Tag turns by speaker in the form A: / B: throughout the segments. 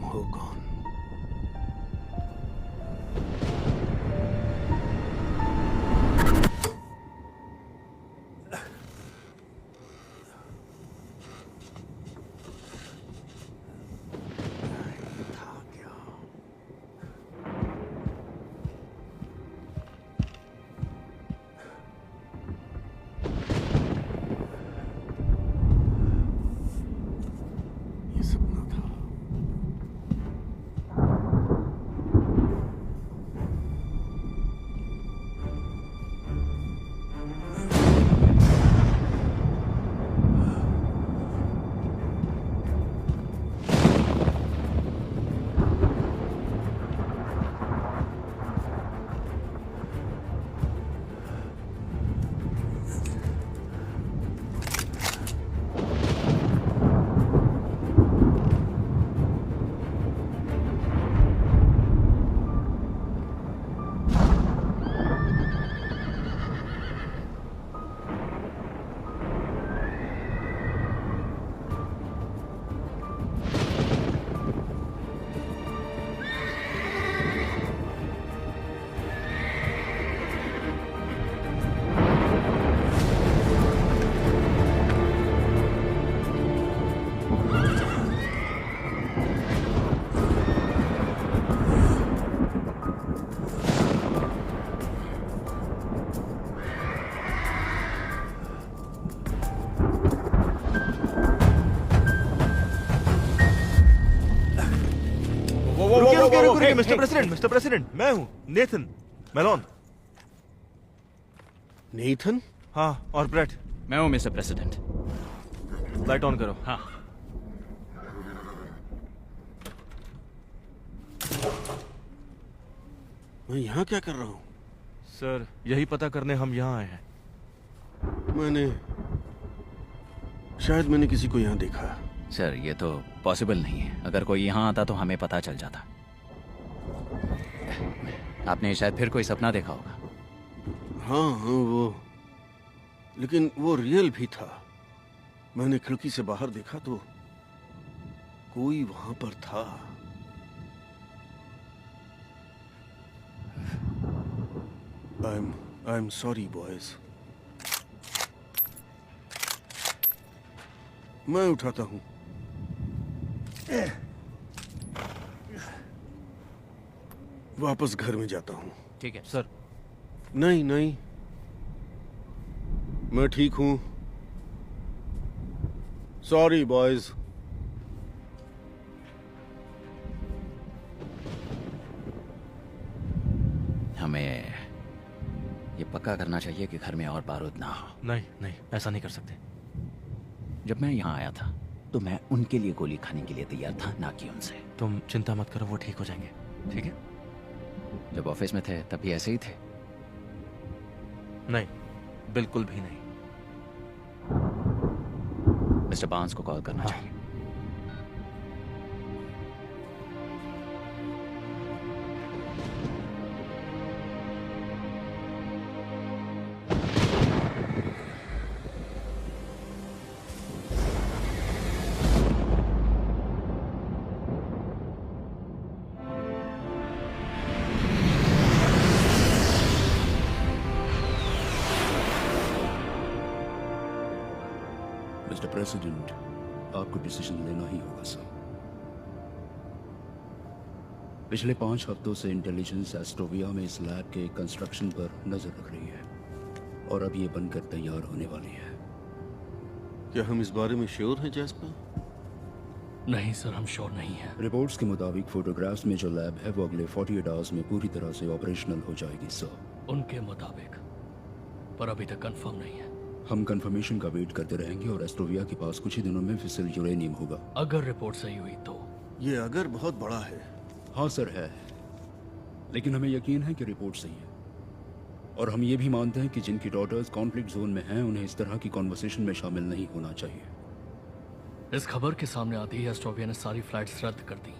A: हो कौन? ये सपना था।
B: रुकिए मिस्टर प्रेसिडेंट, मैं हूँ नेथन मेलोन।
A: नेथन?
B: हाँ, और ब्रेट।
C: मैं हूँ मिस्टर प्रेसिडेंट।
B: लाइट ऑन करो।
C: हाँ।
A: मैं यहाँ क्या कर रहा हूँ?
B: सर, यही पता करने हम यहाँ आए हैं।
A: शायद मैंने किसी को यहाँ देखा।
C: सर, ये तो पॉसिबल नहीं है। अगर कोई यहाँ आता तो हमें पता चल जाता। आपने शायद फिर कोई सपना देखा होगा।
A: हाँ वो, लेकिन वो रियल भी था। मैंने खिड़की से बाहर देखा तो कोई वहां पर था। I am sorry boys. मैं उठाता हूँ। वापस घर में जाता हूँ।
C: ठीक है
B: सर।
A: नहीं, मैं ठीक हूँ। Sorry boys.
C: हमें ये पक्का करना चाहिए कि घर में और बारूद ना हो।
B: नहीं, ऐसा नहीं कर सकते।
C: जब मैं यहाँ आया था तो मैं उनके लिए गोली खाने के लिए तैयार था, ना कि उनसे।
B: तुम चिंता मत करो, वो ठीक हो जाएंगे। ठीक है?
C: जब ऑफिस में थे तब भी ऐसे ही थे?
B: नहीं, बिल्कुल भी नहीं।
C: मिस्टर बार्न्स को कॉल करना चाहिए।
D: मिस्टर प्रेसिडेंट, आपको डिसीजन लेना ही होगा सर। पिछले 5 हफ्तों से इंटेलिजेंस एस्ट्रोविया में इस लैब के कंस्ट्रक्शन पर नजर रख रही है और अब ये बनकर तैयार होने वाली है।
A: क्या हम इस बारे में श्योर हैं जैस्पर?
E: नहीं सर, हम श्योर नहीं हैं।
D: रिपोर्ट्स के मुताबिक फोटोग्राफ्स में जो लैब है वो अगले 48 आवर्स में पूरी तरह से ऑपरेशनल हो जाएगी सर।
E: उनके मुताबिक, पर अभी तक कंफर्म नहीं है।
D: हम कंफर्मेशन का वेट करते रहेंगे और एस्ट्रोविया के पास कुछ ही दिनों में फिसल यूरेनियम होगा।
E: अगर रिपोर्ट सही हुई तो?
A: ये अगर बहुत बड़ा है।
D: हाँ सर है, लेकिन हमें यकीन है कि रिपोर्ट सही है। और हम ये भी मानते हैं कि जिनकी डॉटर्स कॉन्फ्लिक्ट जोन में हैं उन्हें इस तरह की कॉन्वर्सेशन में शामिल नहीं होना चाहिए।
E: इस खबर के सामने आते ही एस्ट्रोविया ने सारी फ्लाइट्स रद्द कर दी।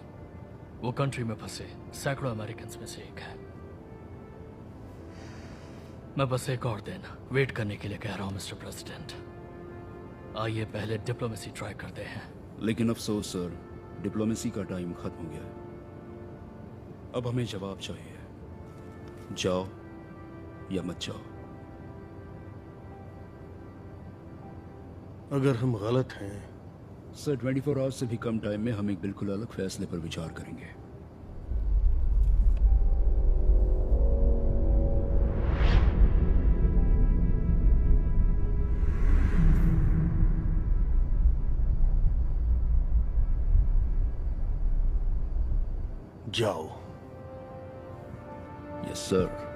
E: वो कंट्री में फंसे सैकड़ों अमेरिकन में से एक है। मैं बस एक और दिन वेट करने के लिए कह रहा हूं मिस्टर प्रेसिडेंट। आइए पहले डिप्लोमेसी ट्राई करते हैं।
D: लेकिन अफसोस सर, डिप्लोमेसी का टाइम खत्म हो गया है। अब हमें जवाब चाहिए, जाओ या मत जाओ।
A: अगर हम गलत हैं
D: सर 24 आवर्स से भी कम टाइम में हम एक बिल्कुल अलग फैसले पर विचार करेंगे।
A: जाओ।
D: Yes sir.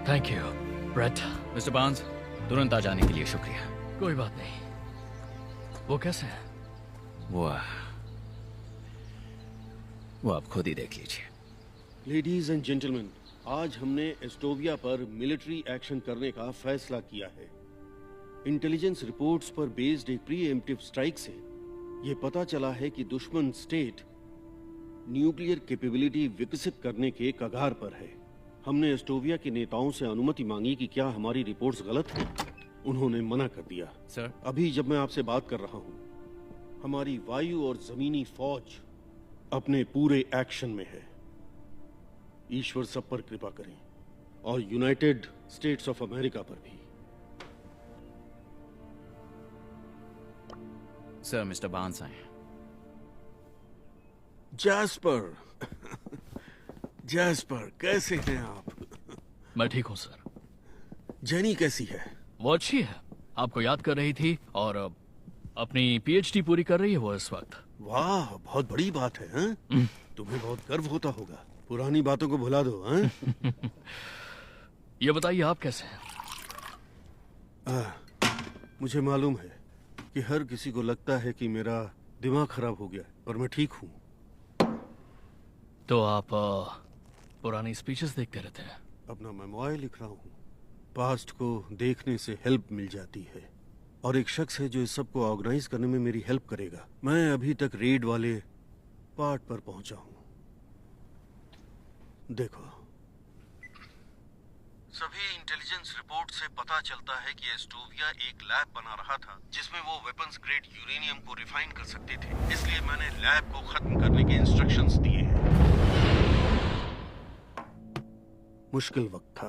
E: Thank you Brett.
C: Mister Barnes, तुरंत आ जाने के लिए शुक्रिया।
E: कोई बात नहीं। वो कैसे हैं?
C: वो आप खुद ही देख लीजिए।
A: लेडीज एंड जेंटलमैन, आज हमने एस्टोविया पर मिलिट्री एक्शन करने का फैसला किया है। इंटेलिजेंस रिपोर्ट्स पर बेस्ड एक प्रीएम्प्टिव स्ट्राइक से यह पता चला है कि दुश्मन स्टेट न्यूक्लियर कैपेबिलिटी विकसित करने के कगार पर है। हमने एस्टोविया के नेताओं से अनुमति मांगी कि क्या हमारी रिपोर्ट्स गलत हैं। उन्होंने मना कर दिया।
C: सर,
A: अभी जब मैं आपसे बात कर रहा हूं, हमारी वायु और जमीनी फौज अपने पूरे एक्शन में है। ईश्वर सब पर कृपा करें, और यूनाइटेड स्टेट्स ऑफ अमेरिका पर भी।
C: सर मिस्टर बार्न्स आए।
A: जैस्पर जैस्पर, कैसे हैं आप?
E: मैं ठीक हूँ सर।
A: जेनी कैसी है?
E: वो अच्छी है, आपको याद कर रही थी और अपनी पीएचडी पूरी कर रही है वो इस वक्त।
A: वाह, बहुत बड़ी बात है। हैं? तुम्हें बहुत गर्व होता होगा। पुरानी बातों को भुला दो। हैं?
E: ये बताइए आप कैसे हैं?
A: मुझे मालूम है कि हर किसी को लगता है कि मेरा दिमाग खराब हो गया, पर मैं ठीक हूँ।
E: तो आप पुरानी स्पीचेस देखते रहते हैं?
A: अपना मेमोयर लिख रहा हूँ। पास्ट को देखने से हेल्प मिल जाती है, और एक शख्स है जो इस सब को ऑर्गेनाइज करने में मेरी हेल्प करेगा। मैं अभी तक रेड वाले पार्ट पर पहुंचा हूँ। देखो, सभी इंटेलिजेंस रिपोर्ट से पता चलता है कि एस्टोविया एक लैब बना रहा था जिसमें वो वेपन्स ग्रेड यूरेनियम को रिफाइन कर सकते थे। इसलिए मैंने लैब को खत्म करने के इंस्ट्रक्शंस दिए हैं। मुश्किल वक्त था।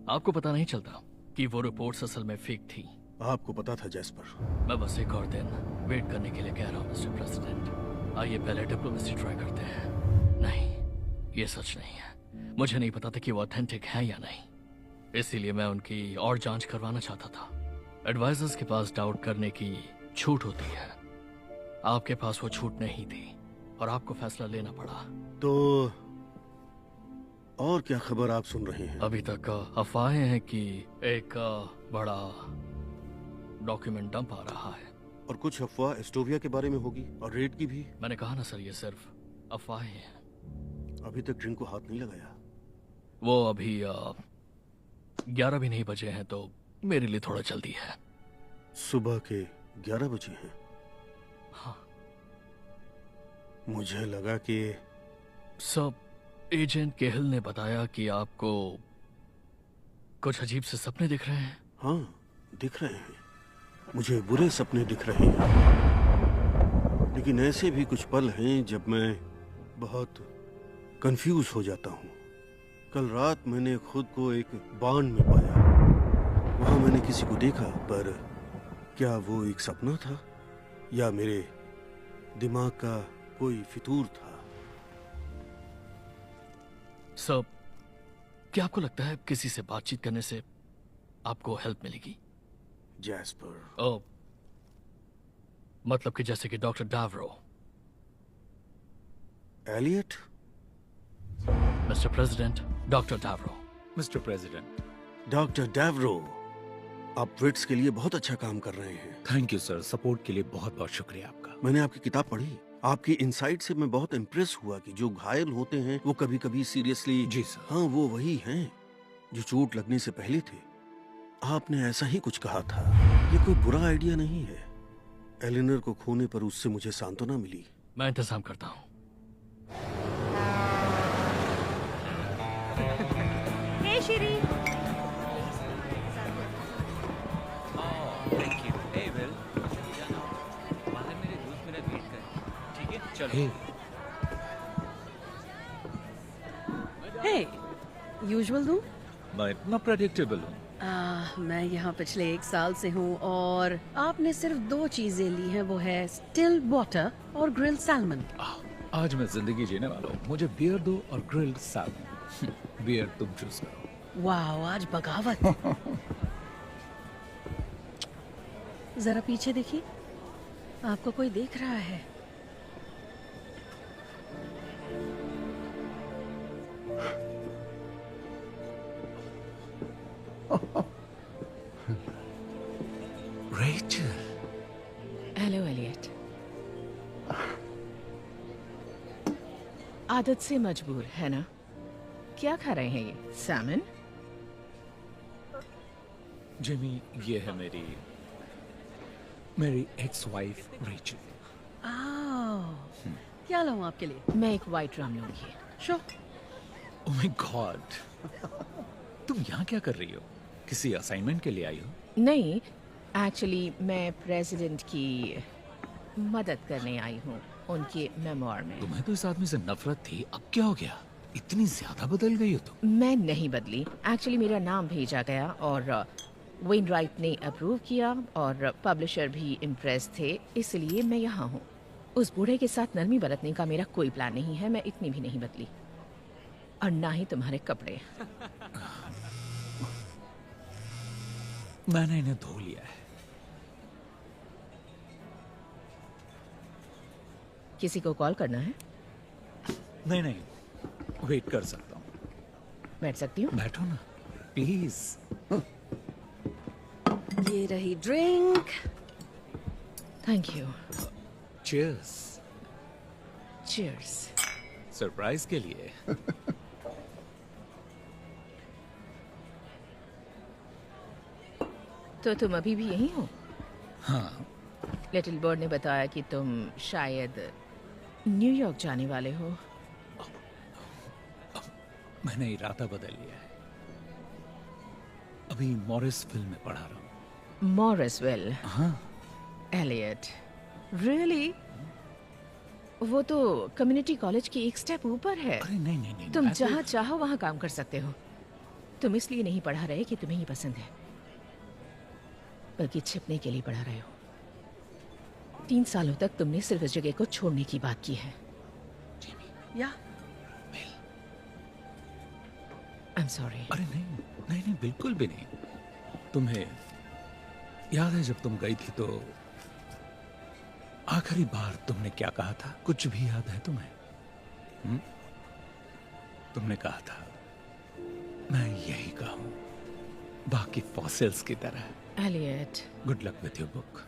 E: आपको पता नहीं चलता कि वो रिपोर्ट्स असल में फेक थी?
A: आपको पता था जैस्पर।
E: मैं बस एक और दिन वेट करने के लिए कह रहा हूँ मिस्टर प्रेसिडेंट। आइए पहले डिप्लोमेसी ट्राई करते हैं। नहीं, ये सच नहीं है। मुझे नहीं पता था कि वो ऑथेंटिक है या नहीं, इसीलिए मैं उनकी और जांच करवाना चाहता था। एडवाइजर्स के पास डाउट करने की छूट होती है, आपके पास वो छूट नहीं थी और आपको फैसला लेना पड़ा।
A: तो और क्या खबर आप सुन रहे हैं?
E: अभी तक अफवाहें हैं कि एक बड़ा डॉक्यूमेंट डंप आ रहा है।
A: और कुछ अफवाह एस्टोविया के बारे में होगी, और रेड की भी।
E: मैंने कहा ना सर, ये सिर्फ अफवाहें हैं।
A: अभी तक ड्रिंक को हाथ नहीं लगाया।
E: वो अभी 11 भी नहीं बजे हैं, तो मेरे लिए थोड़ा जल्दी है।
A: सुबह के 11 बजे हैं?
E: हाँ।
A: मुझे लगा कि
E: सब एजेंट केहल ने बताया कि आपको कुछ अजीब से सपने दिख रहे हैं।
A: हाँ, दिख रहे हैं। मुझे बुरे सपने दिख रहे हैं, लेकिन ऐसे भी कुछ पल हैं जब मैं बहुत कंफ्यूज हो जाता हूँ। कल रात मैंने खुद को एक बांध में पाया। वहां मैंने किसी को देखा, पर क्या वो एक सपना था या मेरे दिमाग का कोई फितूर था?
E: सब, क्या आपको लगता है किसी से बातचीत करने से आपको हेल्प मिलेगी?
A: जैस्पर,
E: ओ, मतलब कि जैसे कि डॉक्टर डावरो।
A: एलियट?
E: मिस्टर प्रेसिडेंट, डॉक्टर डावरो।
C: Mister president.
A: डॉक्टर डैवरो, आप वेट्स के लिए बहुत अच्छा काम कर रहे हैं।
C: थैंक यू सर, सपोर्ट के लिए बहुत बहुत शुक्रिया आपका।
A: मैंने आपकी किताब पढ़ी, आपकी इनसाइट से मैं बहुत इम्प्रेस हुआ कि जो घायल होते हैं वो कभी कभी सीरियसली।
C: जी सर।
A: हाँ, वो वही हैं जो चोट लगने से पहले थे। आपने ऐसा ही कुछ कहा था। ये कोई बुरा आइडिया नहीं है। एलिनर को खोने पर उससे मुझे सांत्वना मिली।
E: मैं इंतजाम करता हूँ।
F: Hey Shri,
G: thank you. Hey Will, बाहर मेरे दोस्त मेरा वेट कर रहे हैं। ठीक है, चलो।
F: हे, यूजुअल दूं?
C: मैं इतना प्रेडिक्टेबल हूँ।
F: मैं यहाँ पिछले 1 साल से हूँ और आपने सिर्फ 2 चीजें ली हैं, वो है स्टिल वाटर और ग्रिल्ड सैल्मन।
C: आज मैं जिंदगी जीने वाला हूँ, मुझे बियर दो और ग्रिल्ड सैल्मन। बियर तुम चूज करो।
F: वाह, आज बगावत। जरा पीछे देखिए, आपको कोई देख रहा है।
C: रेचल।
H: Hello Elliot. आदत से मजबूर है ना? क्या खा रहे हैं ये? सैमन?
C: जिमी, ये है मेरी एक्स वाइफ रेचल।
F: क्या लाऊं आपके लिए?
H: मैं एक वाइट रम लूंगी।
F: शो।
C: ओह माय गॉड, तुम यहाँ क्या कर रही हो? किसी असाइनमेंट के लिए आई हो?
H: नहीं, एक्चुअली मैं प्रेसिडेंट की मदद करने आई हूँ उनके मेमोर में।
C: तुम्हें तो इस आदमी से नफरत थी, अब क्या हो गया? इतनी ज्यादा बदल गई हो तुम।
H: मैं नहीं बदली। एक्चुअली मेरा नाम भेजा गया और वेन राइट ने अप्रूव किया और पब्लिशर भी इम्प्रेस थे, इसलिए मैं यहाँ हूँ। उस बूढ़े के साथ नरमी बरतने का मेरा कोई प्लान नहीं है। मैं इतनी भी नहीं बदली, और ना ही तुम्हारे कपड़े।
C: मैंने इन्हें धो लिया है।
H: किसी को कॉल करना है?
C: नहीं, वेट कर सकता हूँ।
H: बैठ सकती हूँ?
C: बैठो ना प्लीज।
F: ये रही drink.
H: Thank you.
C: Cheers.
H: Cheers.
C: Surprise के लिए।
H: तो तुम अभी भी यहीं हो?
C: हाँ,
H: लिटिल बर्ड ने बताया कि तुम शायद न्यूयॉर्क जाने वाले हो।
C: मैंने इरादा बदल लिया है। अभी मॉरिस फिल्म में पढ़ा रहा हूँ।
H: मॉरिसविल?
C: हाँ।
H: Elliot, really? वो तो कम्युनिटी कॉलेज की एक स्टेप ऊपर है।
C: अरे नहीं,
H: तुम
C: मैं तो-
H: जहाँ चाहो वहाँ काम कर सकते हो। तुम इसलिए नहीं पढ़ा रहे कि तुम्हें ये पसंद है, बल्कि छिपने के लिए पढ़ा रहे हो। 3 सालों तक तुमने सिर्फ इस जगह को छोड़ने की बात की है।
F: या
H: आई एम सॉरी।
C: अरे नहीं, बिल्कुल भी नहीं। तुम्हें याद है जब तुम गई थी तो आखिरी बार तुमने क्या कहा था? कुछ भी याद है तुम्हें? तुमने कहा था मैं यही कहूं, बाकी फॉसिल्स की तरह।
H: Elliot,
C: good luck with your book.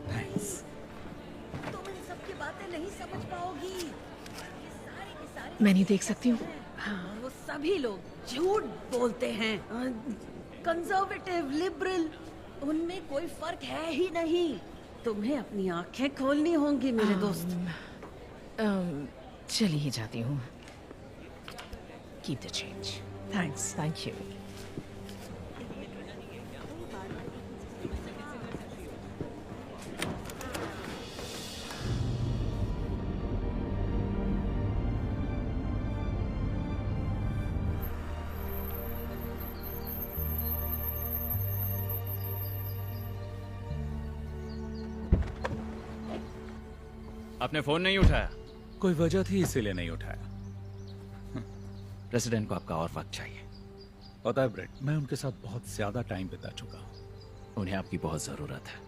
C: Thanks.
F: तुम इन सब की बातें नहीं समझ पाओगी। ये सारे के सारे
H: मैं नहीं देख सकती हूँ।
F: हाँ, वो सभी लोग झूठ बोलते हैं। कंजर्वेटिव, लिबरल, उनमें कोई फर्क है ही नहीं। तुम्हें अपनी आंखें खोलनी होंगी मेरे दोस्त।
H: चलिए जाती हूँ। Keep the change.
F: Thanks.
H: Thank you.
G: आपने फोन नहीं उठाया?
C: कोई वजह थी इसीलिए नहीं उठाया।
B: प्रेसिडेंट को आपका और वक्त चाहिए।
C: पता है ब्रेट, मैं उनके साथ बहुत ज्यादा टाइम बिता चुका हूँ।
B: उन्हें आपकी बहुत जरूरत है।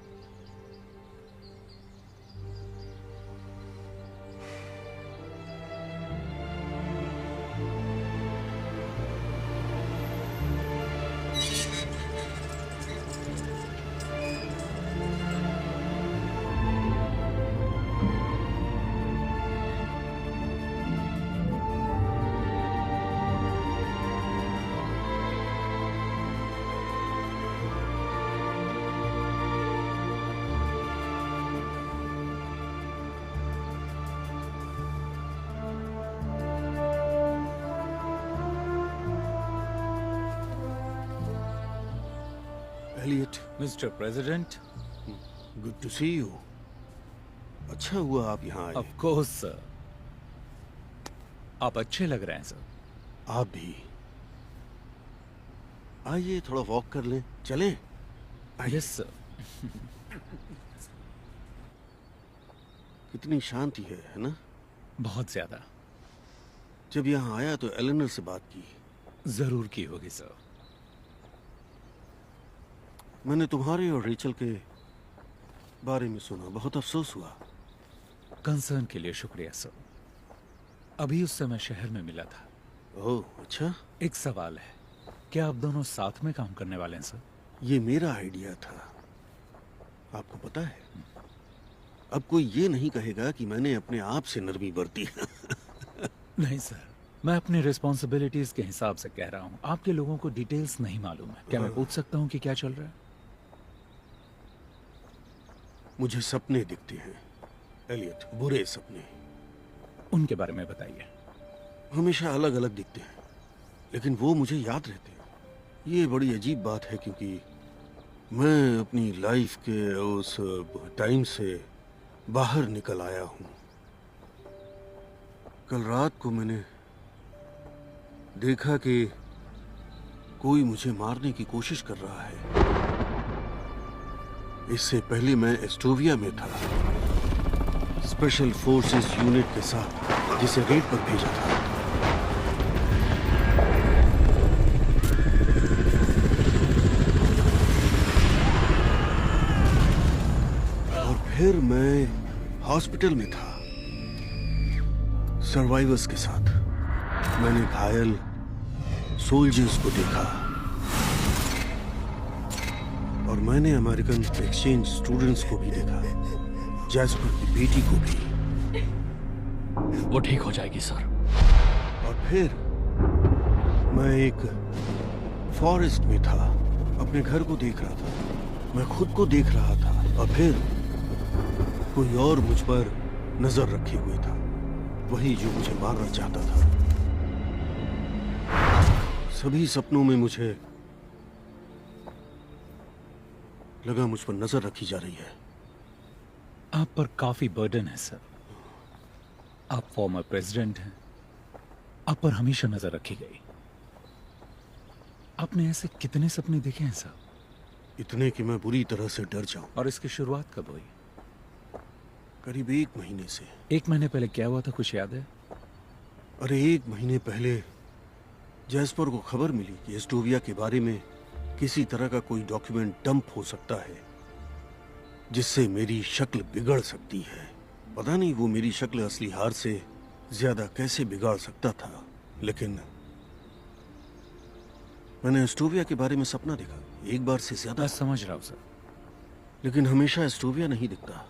C: Mister President,
A: good to see you. अच्छा हुआ आप यहाँ आए।
C: Of course sir. आप अच्छे लग रहे हैं सर।
A: आप भी। आइए थोड़ा वॉक कर लें, चलें? आइए।
C: Yes sir.
A: कितनी शांति है ना?
C: बहुत ज्यादा।
A: जब यहाँ आया तो एलेनर से बात की।
C: जरूर की होगी सर।
A: मैंने तुम्हारे और रेचल के बारे में सुना, बहुत अफसोस हुआ।
C: कंसर्न के लिए शुक्रिया सर। अभी उस समय शहर में मिला था।
A: ओह अच्छा।
C: एक सवाल है, क्या आप दोनों साथ में काम करने वाले हैं सर?
A: ये मेरा आइडिया था, आपको पता है। अब कोई ये नहीं कहेगा कि मैंने अपने आप से नरमी बरती।
C: नहीं सर, मैं अपनी रिस्पॉन्सिबिलिटीज के हिसाब से कह रहा हूँ। आपके लोगों को डिटेल्स नहीं मालूम है। क्या मैं पूछ सकता हूँ कि क्या चल रहा है?
A: मुझे सपने दिखते हैं एलियट, बुरे सपने।
C: उनके बारे में बताइए।
A: हमेशा अलग अलग दिखते हैं, लेकिन वो मुझे याद रहते हैं। ये बड़ी अजीब बात है, क्योंकि मैं अपनी लाइफ के उस टाइम से बाहर निकल आया हूँ। कल रात को मैंने देखा कि कोई मुझे मारने की कोशिश कर रहा है। इससे पहले मैं एस्टोविया में था, स्पेशल फोर्सेस यूनिट के साथ, जिसे रेड पर भेजा था। और फिर मैं हॉस्पिटल में था सर्वाइवर्स के साथ। मैंने घायल सोल्जर्स को देखा और मैंने अमेरिकन एक्सचेंज स्टूडेंट्स को भी देखा, जैस्पर की बेटी को भी।
E: वो ठीक हो जाएगी सर।
A: और फिर मैं एक फॉरेस्ट में था, अपने घर को देख रहा था, मैं खुद को देख रहा था। और फिर कोई और मुझ पर नजर रखे हुए था, वही जो मुझे मारना चाहता था। सभी सपनों में मुझे लगा मुझ पर नजर रखी जा रही है।
C: आप पर काफी बर्डन है सर। आप फॉर्मर प्रेसिडेंट हैं, आप पर हमेशा नजर रखी गई। आपने ऐसे कितने सपने देखे हैं सर?
A: इतने कि मैं बुरी तरह से डर जाऊं।
C: और इसकी शुरुआत कब हुई?
A: करीब 1 महीने से।
C: 1 महीने पहले क्या हुआ था, कुछ याद है?
A: अरे 1 महीने पहले जैस्पर को खबर मिली कि एस्टोविया के बारे में किसी तरह का कोई डॉक्यूमेंट डंप हो सकता है, जिससे मेरी शक्ल बिगड़ सकती है। पता नहीं वो मेरी शक्ल असली हार से ज्यादा कैसे बिगाड़ सकता था, लेकिन मैंने एस्टोविया के बारे में सपना देखा, एक बार से ज्यादा।
C: मैं समझ रहा हूं सर।
A: लेकिन हमेशा एस्टोविया नहीं दिखता।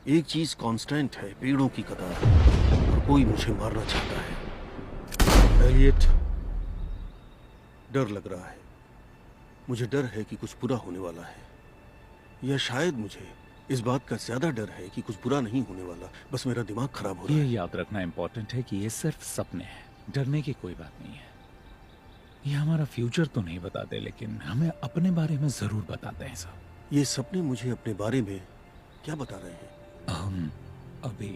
A: एक चीज कांस्टेंट है, पेड़ों की कतार, और कोई मुझे मारना चाहता है। एलियट, डर लग रहा है। मुझे डर है कि कुछ बुरा होने वाला है, या शायद मुझे इस बात का ज्यादा डर है कि कुछ बुरा नहीं होने वाला, बस मेरा दिमाग खराब हो रहा
C: ये
A: है।
C: याद रखना इम्पोर्टेंट है कि ये सिर्फ सपने हैं, डरने की कोई बात नहीं है। ये हमारा फ्यूचर तो नहीं बताते, लेकिन हमें अपने बारे में जरूर बताते हैं सर।
A: ये सपने मुझे अपने बारे में क्या बता रहे हैं?
C: हम अभी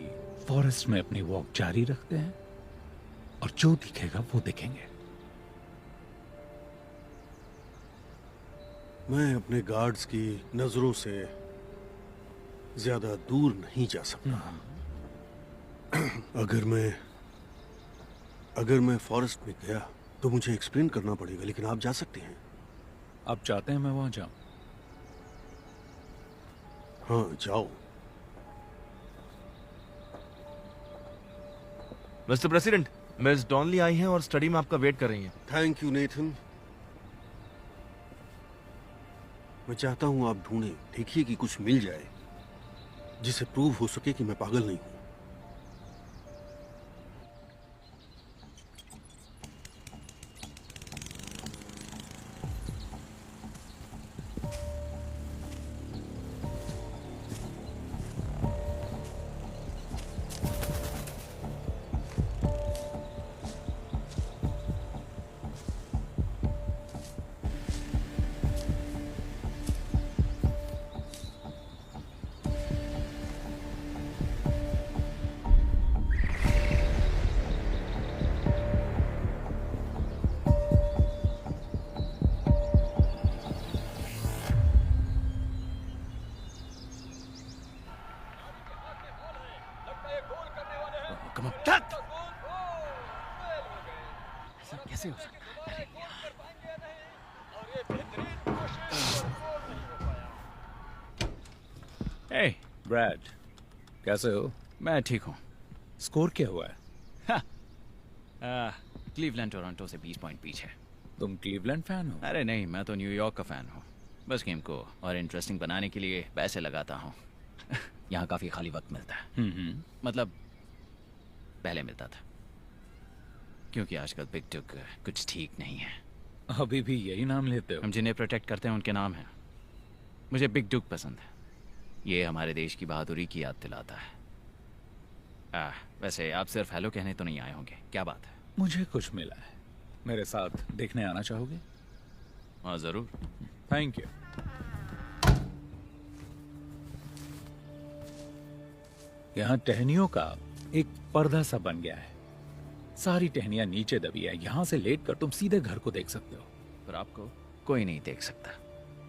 C: फॉरेस्ट में अपनी वॉक जारी रखते हैं और जो दिखेगा वो देखेंगे।
A: मैं अपने गार्ड्स की नजरों से ज्यादा दूर नहीं जा सकता। अगर मैं फॉरेस्ट में गया तो मुझे एक्सप्लेन करना पड़ेगा, लेकिन आप जा सकते हैं।
C: आप चाहते हैं मैं वहां जाऊं?
A: हाँ जाओ।
I: मिस्टर प्रेसिडेंट, मिस डॉनली आई हैं और स्टडी में आपका वेट कर रही हैं।
A: Thank you Nathan. मैं चाहता हूं आप ढूंढें, देखिए कि कुछ मिल जाए जिसे प्रूव हो सके कि मैं पागल नहीं हूं।
C: Come on.
E: ऐसा कैसे हो सकता है? अरे यार।
C: हे ब्रैड, कैसे हो?
B: मैं ठीक हूँ।
C: स्कोर क्या हुआ है?
B: क्लीवलैंड टोरंटो से 20 पॉइंट पीछे।
C: तुम क्लीवलैंड फैन हो?
B: अरे नहीं, मैं तो न्यूयॉर्क का फ़ैन हूँ। बस गेम को और इंटरेस्टिंग बनाने के लिए पैसे लगाता हूँ। यहाँ काफ़ी खाली वक्त मिलता है। मतलब पहले मिलता था, क्योंकि आजकल बिग डुक कुछ ठीक नहीं है।
C: अभी भी यही नाम लेते हो?
B: हम जिन्हें प्रोटेक्ट करते हैं उनके नाम हैं। मुझे बिग डुक पसंद है। ये हमारे देश की बहादुरी की याद दिलाता है। वैसे आप सिर्फ हेलो कहने तो नहीं आए होंगे, क्या बात है?
C: मुझे कुछ मिला है, मेरे साथ देखने आना चाहोगे?
B: हाँ ज़रूर।
C: Thank you. यहाँ टहनियों का एक पर्दा सा बन गया है। सारी टहनियां नीचे दबी है। यहाँ से लेटकर तुम सीधे घर को देख सकते हो।
B: पर आपको कोई नहीं देख सकता।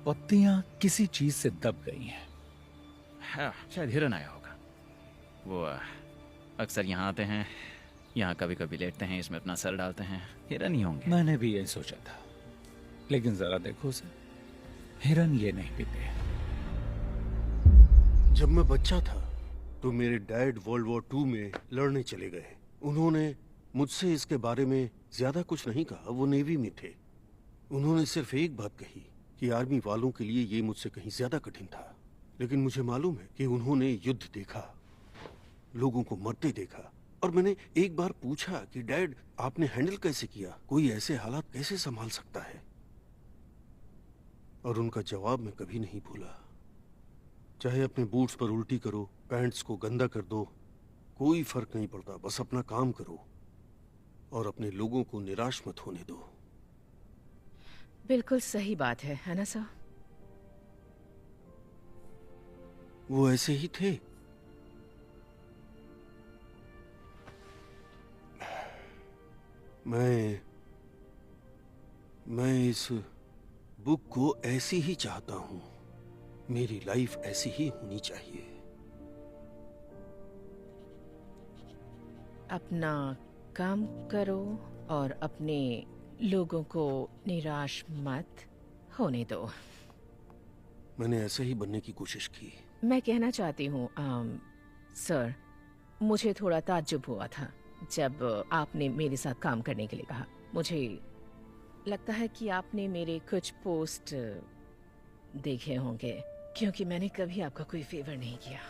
C: पत्तियां किसी चीज से दब गई हैं।
B: हाँ, शायद हिरन आया होगा। वो अक्सर यहाँ आते हैं, यहाँ कभी कभी लेटते हैं, इसमें अपना सर डालते हैं। हिरन ही होंगे।
C: मैंने भी यही सोचा था, लेकिन जरा देखो उसे, हिरन ये नहीं पीते।
A: जब मैं बच्चा था तो मेरे डैड वर्ल्ड वॉर 2 में लड़ने चले गए। उन्होंने मुझसे इसके बारे में ज्यादा कुछ नहीं कहा, वो नेवी में थे। उन्होंने सिर्फ एक बात कही कि आर्मी वालों के लिए ये मुझसे कहीं ज्यादा कठिन था। लेकिन मुझे मालूम है कि उन्होंने युद्ध देखा, लोगों को मरते देखा। और मैंने एक बार पूछा कि डैड, आपने हैंडल कैसे किया? कोई ऐसे हालात कैसे संभाल सकता है? और उनका जवाब मैं कभी नहीं भूला। चाहे अपने बूट्स पर उल्टी करो, पैंट्स को गंदा कर दो, कोई फर्क नहीं पड़ता। बस अपना काम करो और अपने लोगों को निराश मत होने दो।
H: बिल्कुल सही बात है ना सर?
A: वो ऐसे ही थे। मैं इस बुक को ऐसी ही चाहता हूं। मेरी लाइफ ऐसी ही होनी चाहिए।
H: अपना काम करो और अपने लोगों को निराश मत होने दो।
A: मैंने ऐसे ही बनने की कोशिश की।
H: मैं कहना चाहती हूँ सर, मुझे थोड़ा ताज्जुब हुआ था जब आपने मेरे साथ काम करने के लिए कहा। मुझे लगता है कि आपने मेरे कुछ पोस्ट देखे होंगे, क्योंकि मैंने कभी आपका कोई फेवर नहीं किया।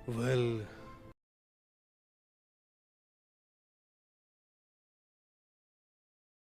A: वेल,